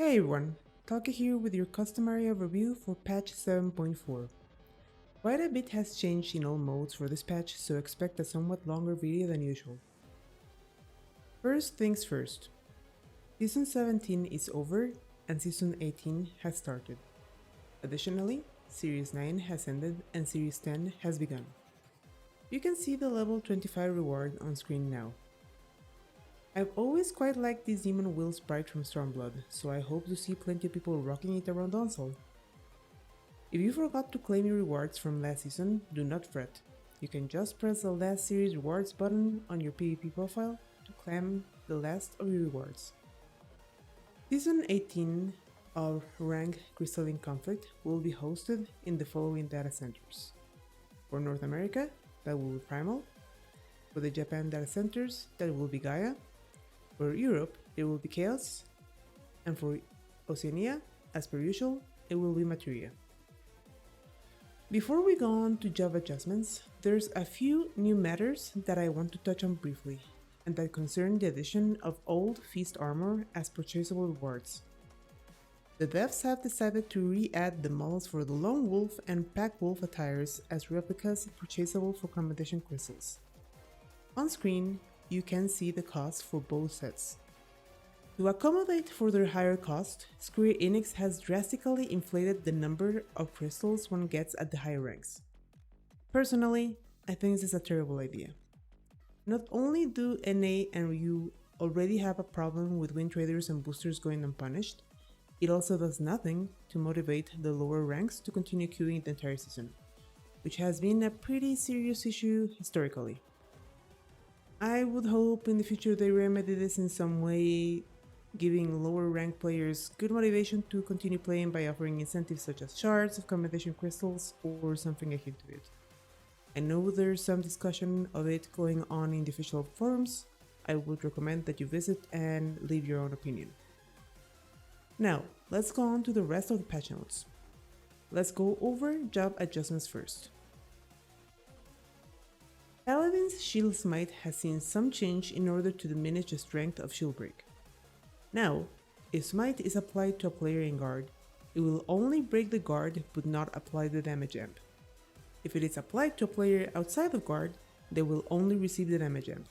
Hey everyone, Taka here with your customary overview for patch 7.4. Quite a bit has changed in all modes for this patch, so expect a somewhat longer video than usual. First things first, Season 17 is over and Season 18 has started. Additionally, Series 9 has ended and Series 10 has begun. You can see the level 25 reward on screen now. I've always quite liked this Demon Will sprite from Stormblood, so I hope to see plenty of people rocking it around Onsol. If you forgot to claim your rewards from last season, do not fret. You can just press the last series rewards button on your PvP profile to claim the last of your rewards. Season 18 of Rank Crystalline Conflict will be hosted in the following data centers. For North America, that will be Primal. For the Japan data centers, that will be Gaia. For Europe, it will be Chaos, and for Oceania, as per usual, it will be Materia. Before we go on to job adjustments, there's a few new matters that I want to touch on briefly, and that concern the addition of old Feast armor as purchasable rewards. The devs have decided to re-add the models for the Lone Wolf and Pack Wolf attires as replicas purchasable for commendation crystals. On screen, you can see the cost for both sets. To accommodate for their higher cost, Square Enix has drastically inflated the number of crystals one gets at the higher ranks. Personally, I think this is a terrible idea. Not only do NA and Ryu already have a problem with win traders and boosters going unpunished, it also does nothing to motivate the lower ranks to continue queuing the entire season, which has been a pretty serious issue historically. I would hope in the future they remedy this in some way, giving lower ranked players good motivation to continue playing by offering incentives such as shards of commendation crystals or something akin to it. I know there's some discussion of it going on in the official forums. I would recommend that you visit and leave your own opinion. Now, let's go on to the rest of the patch notes. Let's go over job adjustments first. Paladin's Shield Smite has seen some change in order to diminish the strength of shield break. Now, if Smite is applied to a player in guard, it will only break the guard but not apply the damage amp. If it is applied to a player outside of guard, they will only receive the damage amp.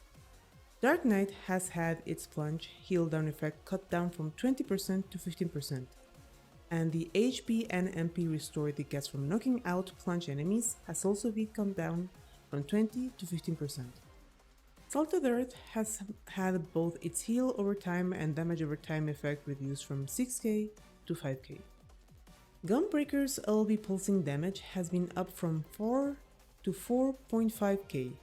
Dark Knight has had its plunge heal down effect cut down from 20% to 15%, and the HP and MP restore it gets from knocking out plunge enemies has also been cut down from 20 to 15%. Salted Earth has had both its heal over time and damage over time effect reduced from 6k to 5k. Gunbreaker's LB pulsing damage has been up from 4 to 4.5k.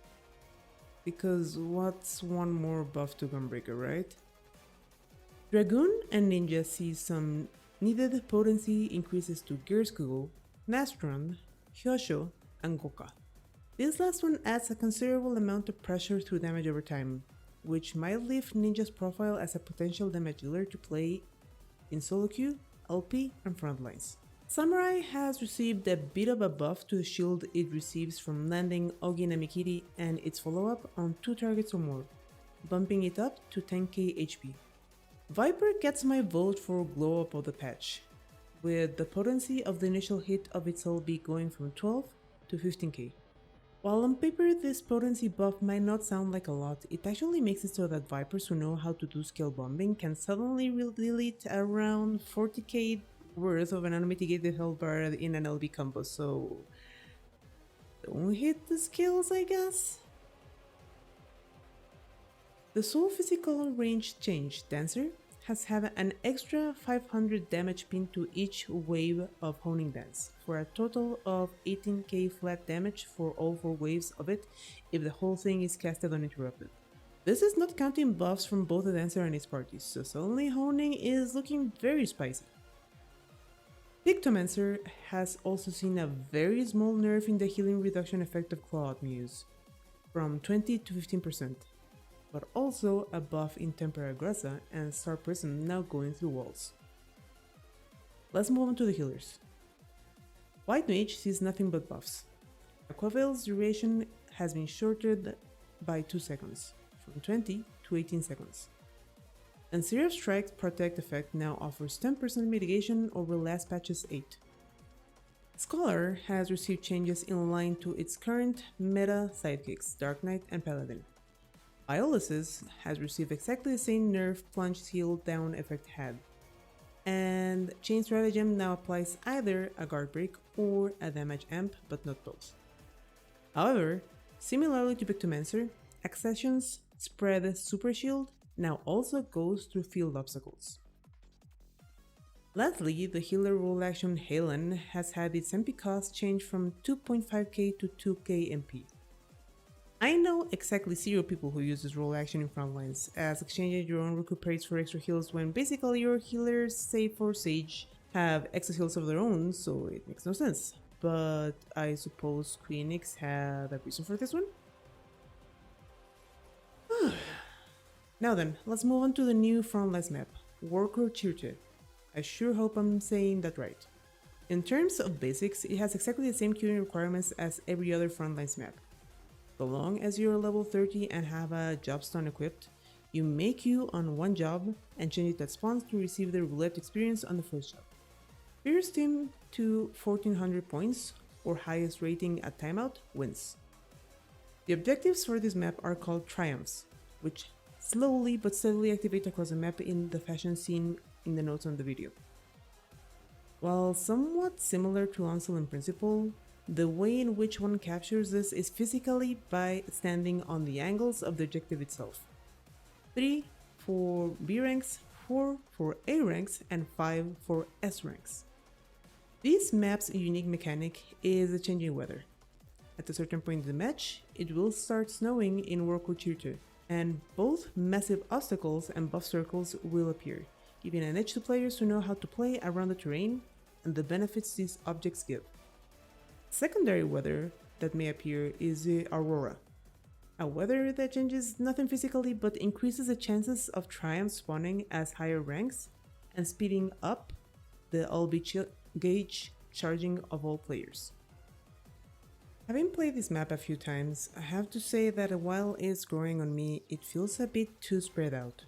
Because what's one more buff to Gunbreaker, right? Dragoon and Ninja see some needed potency increases to Gearskugel, Nastron, Hyosho, and Goka. This last one adds a considerable amount of pressure through damage over time, which might lift Ninja's profile as a potential damage dealer to play in solo queue, LP, and Frontlines. Samurai has received a bit of a buff to the shield it receives from landing Ogi Namikiri and its follow-up on 2 targets or more, bumping it up to 10k HP. Viper gets my vote for glow up of the patch, with the potency of the initial hit of its LB going from 12 to 15k. While on paper this potency buff might not sound like a lot, it actually makes it so that Vipers who know how to do scale bombing can suddenly delete around 40k worth of an unmitigated health bar in an LB combo, so don't hit the skills, I guess? The Soul Physical range change, Dancer, has had an extra 500 damage pin to each wave of Honing Dance, for a total of 18k flat damage for all 4 waves of it if the whole thing is casted uninterrupted. This is not counting buffs from both the Dancer and its parties, so suddenly Honing is looking very spicy. Pictomancer has also seen a very small nerf in the healing reduction effect of Clawed Muse, from 20 to 15%. But also a buff in Tempera Aggressa and Star Prism now going through walls. Let's move on to the healers. White Mage sees nothing but buffs. Aquaveil's duration has been shortened by 2 seconds, from 20 to 18 seconds. And Seer of Strike's Protect effect now offers 10% mitigation over last patch's 8. Scholar has received changes in line to its current meta sidekicks, Dark Knight and Paladin. Biolysis has received exactly the same nerf plunge heal down effect had. And Chain Stratagem now applies either a guard break or a damage amp, but not both. However, similarly to Pictomancer, Accession's Spread Super Shield now also goes through field obstacles. Lastly, the healer role action Halen has had its MP cost change from 2.5k to 2k MP. I know exactly 0 people who use this role action in Frontlines, as exchanging your own recuperates for extra heals when basically your healers, save for Sage, have extra heals of their own, so it makes no sense. But I suppose Queenix had a reason for this one? Now then, let's move on to the new Frontlines map, Worker Chirte. I sure hope I'm saying that right. In terms of basics, it has exactly the same queuing requirements as every other Frontlines map. So long as you're level 30 and have a job stun equipped, you may queue on one job and change it at spawns to receive the roulette experience on the first job. First team to 1400 points or highest rating at timeout wins. The objectives for this map are called triumphs, which slowly but steadily activate across the map in the fashion scene in the notes on the video. While somewhat similar to Lancel in principle, the way in which one captures this is physically by standing on the angles of the objective itself. 3 for B ranks, 4 for A ranks, and 5 for S ranks. This map's unique mechanic is the changing weather. At a certain point in the match, it will start snowing in Worker Chirte, and both massive obstacles and buff circles will appear, giving an edge to players who know how to play around the terrain and the benefits these objects give. Secondary weather that may appear is the Aurora, a weather that changes nothing physically but increases the chances of triumph spawning as higher ranks and speeding up the LB gauge charging of all players. Having played this map a few times, I have to say that while it's growing on me, it feels a bit too spread out.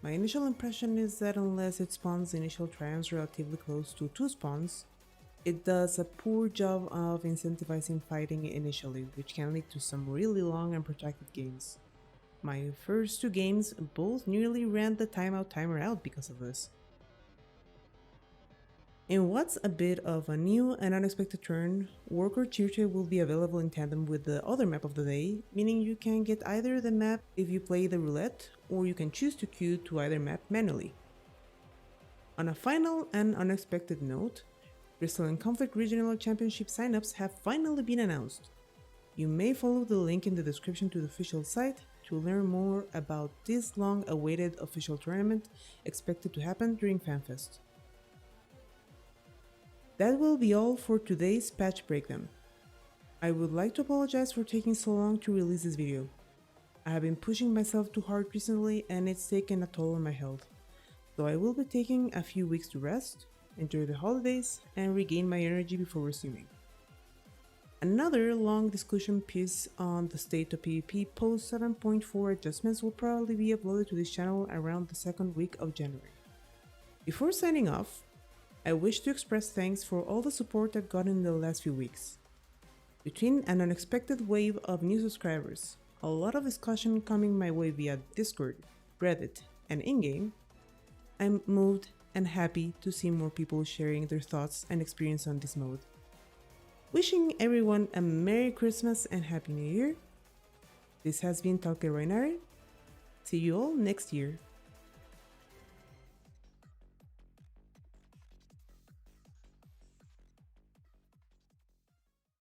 My initial impression is that unless it spawns initial triumphs relatively close to 2 spawns, it does a poor job of incentivizing fighting initially, which can lead to some really long and protracted games. My first 2 games both nearly ran the timer out because of this. In what's a bit of a new and unexpected turn, Worker Chirte will be available in tandem with the other map of the day, meaning you can get either the map if you play the roulette, or you can choose to queue to either map manually. On a final and unexpected note, Crystal and Conflict Regional Championship signups have finally been announced. You may follow the link in the description to the official site to learn more about this long-awaited official tournament expected to happen during FanFest. That will be all for today's patch breakdown. I would like to apologize for taking so long to release this video. I have been pushing myself too hard recently and it's taken a toll on my health, so I will be taking a few weeks to rest, enjoy the holidays, and regain my energy before resuming. Another long discussion piece on the state of PvP post 7.4 adjustments will probably be uploaded to this channel around the second week of January. Before signing off, I wish to express thanks for all the support I've gotten in the last few weeks. Between an unexpected wave of new subscribers, a lot of discussion coming my way via Discord, Reddit, and in-game, I'm moved and happy to see more people sharing their thoughts and experience on this mode. Wishing everyone a Merry Christmas and Happy New Year. This has been Talke Rainare. See you all next year.